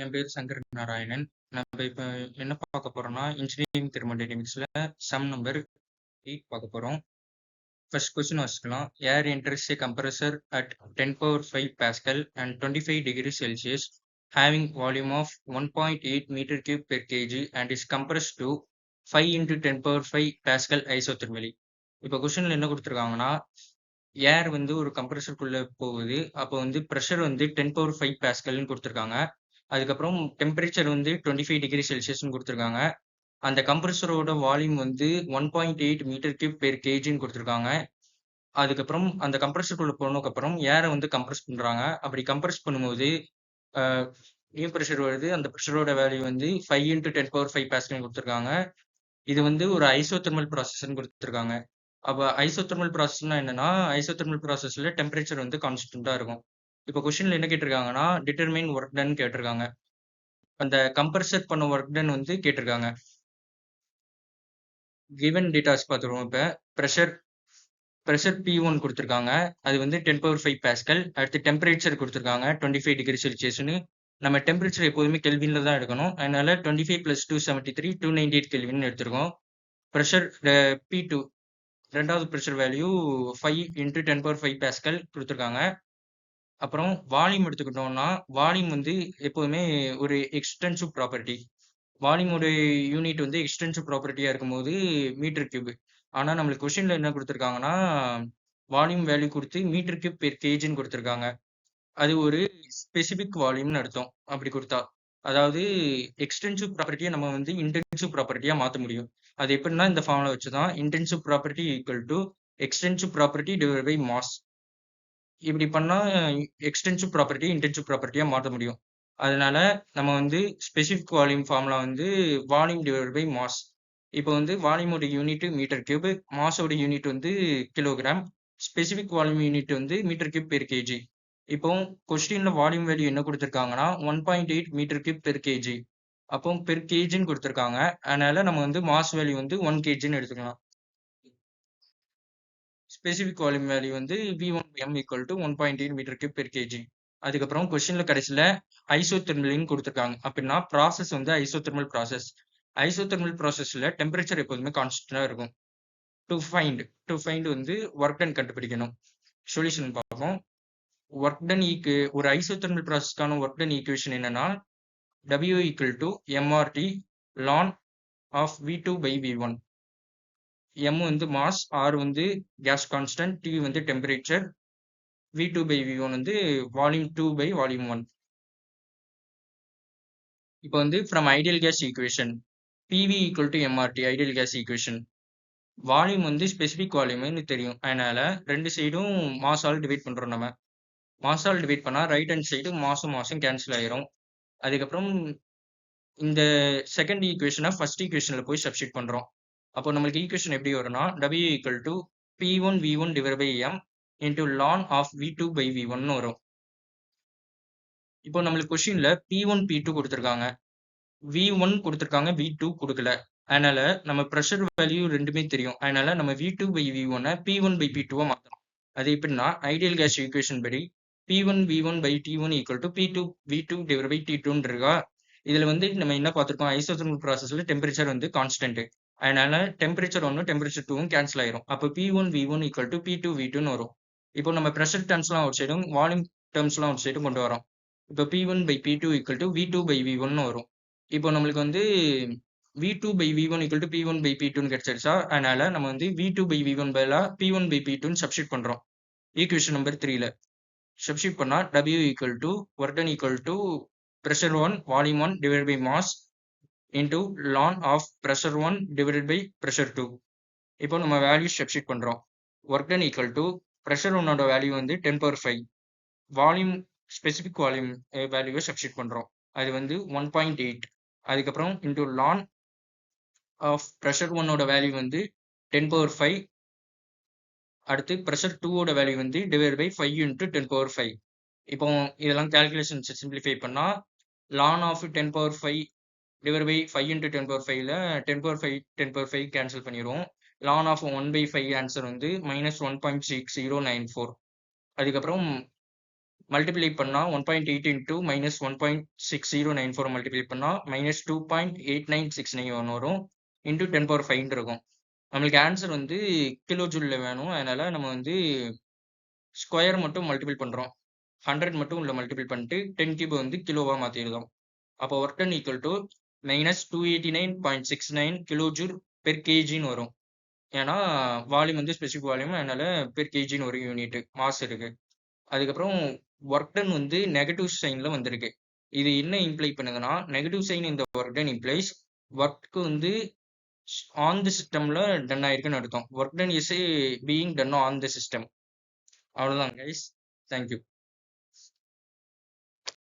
என் பேர் சங்கர் நாராயணன். நம்ம இப்ப என்ன பார்க்க போறோம்னா, இன்ஜினியரிங் தெர்மோடைனமிக்ஸ்ல சம் நம்பர் 8 பார்க்க போறோம். ஃபர்ஸ்ட் கொஸ்டின் வாசிக்கலாம். ஏர் enters a compressor at 10^5 Pascal and 25 degrees Celsius, having volume of 1.8 meter cube per kg and is compressed to 5 into 10^5 Pascal isothermally. இப்போ கொஸ்டின்ல என்ன கொடுத்துருக்காங்கன்னா, ஏர் வந்து ஒரு கம்ப்ரஸருக்குள்ள போகுது. அப்போ வந்து ப்ரெஷர் வந்து 10^5 பாஸ்கல்னு கொடுத்துருக்காங்க. அதுக்கப்புறம் டெம்பரேச்சர் வந்து 25 டிகிரி செல்சியஸ்னு கொடுத்துருக்காங்க. அந்த கம்ப்ரஸரோட வால்யூம் வந்து 1.8 மீட்டர் கியூப் பெர் கேஜின்னு கொடுத்துருக்காங்க. அதுக்கப்புறம் அந்த கம்ப்ரஸருக்குள்ள போனதுக்கப்புறம் ஏரை வந்து கம்ப்ரஸ் பண்றாங்க. அப்படி கம்ப்ரஸ் பண்ணும்போது நியூ ப்ரெஷர் வருது. அந்த ப்ரெஷரோட வேல்யூ வந்து 5 into 10^5 பாஸ்கல்னு கொடுத்துருக்காங்க. இது வந்து ஒரு ஐசோதெர்மல் ப்ராசஸ்ன்னு கொடுத்துருக்காங்க. அப்ப ஐசோதெர்மல் ப்ராசஸ்னா என்னன்னா, ஐசோதெர்மல் ப்ராசஸ்ல டெம்பரேச்சர் வந்து கான்ஸ்டன்டா இருக்கும். இப்போ கொஸ்டின்ல என்ன கேட்டிருக்காங்கன்னா, டிட்டர்மைன் ஒர்க் டன் கேட்டிருக்காங்க. அந்த கம்ப்ரஸர் பண்ண ஒர்க் டன் வந்து கேட்டிருக்காங்க. கிவன் டேட்டாஸ் பார்த்துருவோம். இப்ப பிரஷர் P1 கொடுத்துருக்காங்க. அது வந்து 10^5 பாஸ்கல். அடுத்து டெம்பரேச்சர் கொடுத்துருக்காங்க 25 டிகிரி செல்சியஸ்னு. நம்ம டெம்பரேச்சர் எப்போதுமே கெல்வின்ல தான் எடுக்கணும். அதனால 25 + 273 298 கெல்வின் எடுத்திருக்கோம். பிரஷர் P2 ரெண்டாவது ப்ரெஷர் வேல்யூ 5 into 10^5 பாஸ்கல் கொடுத்துருக்காங்க. அப்புறம் வால்யூம் எடுத்துக்கிட்டோம்னா, வால்யூம் வந்து எப்போதுமே ஒரு எக்ஸ்டென்சிவ் ப்ராப்பர்ட்டி. வால்யூமோட யூனிட் வந்து எக்ஸ்டென்சிவ் ப்ராப்பர்ட்டியா இருக்கும்போது மீட்டர் கியூப். ஆனா நம்மளுக்கு கொஸ்டின்ல என்ன கொடுத்துருக்காங்கன்னா, வால்யூம் வேல்யூ கொடுத்து மீட்டர் கியூப் பெர் கேஜின்னு கொடுத்துருக்காங்க. அது ஒரு ஸ்பெசிபிக் வால்யூம்னு அர்த்தம் அப்படி கொடுத்தா. அதாவது எக்ஸ்டென்சிவ் ப்ராப்பர்ட்டியை நம்ம வந்து இன்டென்சிவ் ப்ராப்பர்ட்டியா மாற்ற முடியும். அது எப்படின்னா இந்த ஃபார்முலா வச்சுதான் intensive property equal to extensive property divide by mass. இப்படி பண்ணா எக்ஸ்டென்சிவ் ப்ராப்பர்ட்டி இன்டென்சிவ் ப்ராப்பர்ட்டியா மாற்ற முடியும். அதனால நம்ம வந்து ஸ்பெசிபிக் வால்யூம் ஃபார்முலா வந்து வால்யூம் டிவைட் பை மாஸ். இப்போ வந்து வால்யூமோட யூனிட் மீட்டர் கியூப், மாஸோட யூனிட் வந்து கிலோகிராம், ஸ்பெசிபிக் வால்யூம் யூனிட் வந்து மீட்டர் கியூப் பெர் கேஜி. இப்போ கொஸ்டின்ல வால்யூம் வேல்யூ என்ன கொடுத்துருக்காங்கன்னா 1.8 மீட்டர் கியூப் பெர் கேஜி. அப்போ பெர் கேஜின்னு கொடுத்துருக்காங்க. அதனால நம்ம வந்து மாஸ் வேல்யூ வந்து 1 கேஜின்னு எடுத்துக்கலாம். ஸ்பெசிபிக் வால்யூம் வேல்யூ வந்து V1/m = 1.8 metre cube per KG. அதுக்கப்புறம் கொஸ்டின்ல கடைசியில ஐசோதெர்மல்னு கொடுத்துருக்காங்க. அப்படின்னா ப்ராசஸ் வந்து ஐசோதெர்மல் ப்ராசஸ். ஐசோதெர்மல் ப்ராசஸ்ல டெம்பரேச்சர் எப்போதுமே கான்ஸ்டன்டா இருக்கும். டு ஃபைண்ட் வந்து ஒர்க் டன் கண்டுபிடிக்கணும். சொல்யூஷன் பார்ப்போம். ஒர்க் டன் ஒரு ஐசோதெர்மல் ப்ராசஸ்க்கான ஒர்க் டன் ஈக்குவேஷன் என்னன்னா, W = mRT ln of V2/V1. m வந்து மாஸ், r வந்து கேஸ் கான்ஸ்டன்ட், t வந்து டெம்பரேச்சர், V2/V1 வந்து வால்யூம் 2/வால்யூம் 1. இப்போ வந்து from ideal case equation PV = mRT ideal case equation. Volume வந்து ஸ்பெசிபிக் வால்யூம்னு தெரியும். அதனால ரெண்டு சைடும் மாஸால் டிவைட் பண்றோம். நம்ம மாஸால் டிவைட் பண்ணா ரைட் ஹேண்ட் சைடு மாஸும் கேன்சல் ஆயிரும். அதுக்கப்புறம் இந்த செகண்ட் ஈக்குவேஷனை ஃபர்ஸ்ட் ஈக்குவேஷன்ல போய் சப்ஸ்டிட் பண்றோம். அப்போ நம்மளுக்கு ஈக்குவேஷன் எப்படி வரும்னா, W = P1V1 / m into ln of V2/V1 வரும். இப்போ நம்மளுக்கு கொஸ்டின்ல P1 P2 கொடுத்துருக்காங்க, V1 கொடுத்துருக்காங்க, V2 கொடுக்கல. அதனால நம்ம ப்ரெஷர் வேல்யூ ரெண்டுமே தெரியும். அதனால நம்ம V2/V1 P1/P2 மாத்தலாம். அது எப்படின்னா ஐடியல் கேஸ் ஈக்குவேஷன் படி P1V1/T1 = P2V2/T2 இருக்கா. இதுல வந்து நம்ம என்ன பார்த்திருக்கோம், ஐசோதெர்மல் ப்ராசஸ்ல டெம்பரேச்சர் வந்து கான்ஸ்டன்ட். அதனால டெம்பரேச்சர் 1 டெம்பரேச்சர் 2 கேன்சல் ஆயிரும். அப்போ P1V1 = P2V2 வரும். இப்போ நம்ம ப்ரெஷர் டேர்ம்ஸ்லாம் அவுட் சைடும் வால்யூம் டேர்ம்ஸ்லாம் அவுட் சைடும் கொண்டு வரோம். இப்போ P1/P2 = V2/V1 வரும். இப்போ நம்மளுக்கு வந்து V2/V1 = P1/P2 கிடைச்சிருச்சா. அதனால நம்ம வந்து V2/V1 பதிலா P1/P2 சப்ஸ்டிட் பண்றோம். ஈக்குவேஷன் நம்பர் 3ல சப்ஸ்டிட் பண்ணா W = work done = pressure 1 volume 1 divided by mass into ln of pressure 1 divided by pressure 2. இப்போ நம்ம வேல்யூ சப்ஸ்டிட் பண்றோம். work done = pressure 1 ஓட வேல்யூ வந்து 10^5, வால்யூம் ஸ்பெசிபிக் வால்யூம் வேல்யூவை சப்ஸ்டிட் பண்றோம். அது வந்து 1.8. அதுக்கப்புறம் into ln of pressure 1 ஓட வேல்யூ வந்து 10^5. அடுத்து pressure 2 ஓட வேல்யூ வந்து divided by 5 into 10^5. இப்போ இதெல்லாம் கால்குலேஷன்ஸ் சிம்பிளிஃபை பண்ணா ln of 10^5 divided by 5 into 10^5ல 10^5 cancel பண்ணிடுவோம். ln of 1/5 ஆன்சர் வந்து -1.6094. அதுக்கப்புறம் மல்டிப்ளை பண்ணா 1.8 இன்டூ மைனஸ் 1.6094 மல்டிப்ளை பண்ணா மைனஸ் 2.8969 வரும் இன்டூ 10⁵ இருக்கும். நம்மளுக்கு ஆன்சர் வந்து கிலோ ஜூல்ல வேணும். அதனால நம்ம வந்து ஸ்கொயர் மட்டும் மல்டிபிள் பண்றோம். 100 மட்டும் உள்ள மல்டிபிள் பண்ணிட்டு 10 கியூப் வந்து கிலோவா மாத்திருக்கோம். அப்போ work done equal to minus 289.69 kilo joule per கேஜின்னு வரும். ஏன்னா வால்யூம் வந்து ஸ்பெசிஃபிக் வால்யூம், அதனால பெர் கேஜின்னு ஒரு யூனிட் மாஸ் இருக்கு. அதுக்கப்புறம் ஒர்க் டன் வந்து நெகட்டிவ் சைன்ல வந்திருக்கு. இது என்ன இம்ப்ளை பண்ணுதுன்னா, நெகட்டிவ் சைன் இந்த ஒர்க் டன் இம்ப்ளைஸ் ஒர்க் வந்து ஆன் தி சிஸ்டம்ல டன் ஆயிருக்குன்னு அர்த்தம். Work done is being done on the system. அவ்வளவுதான் கைஸ். தேங்க்யூ.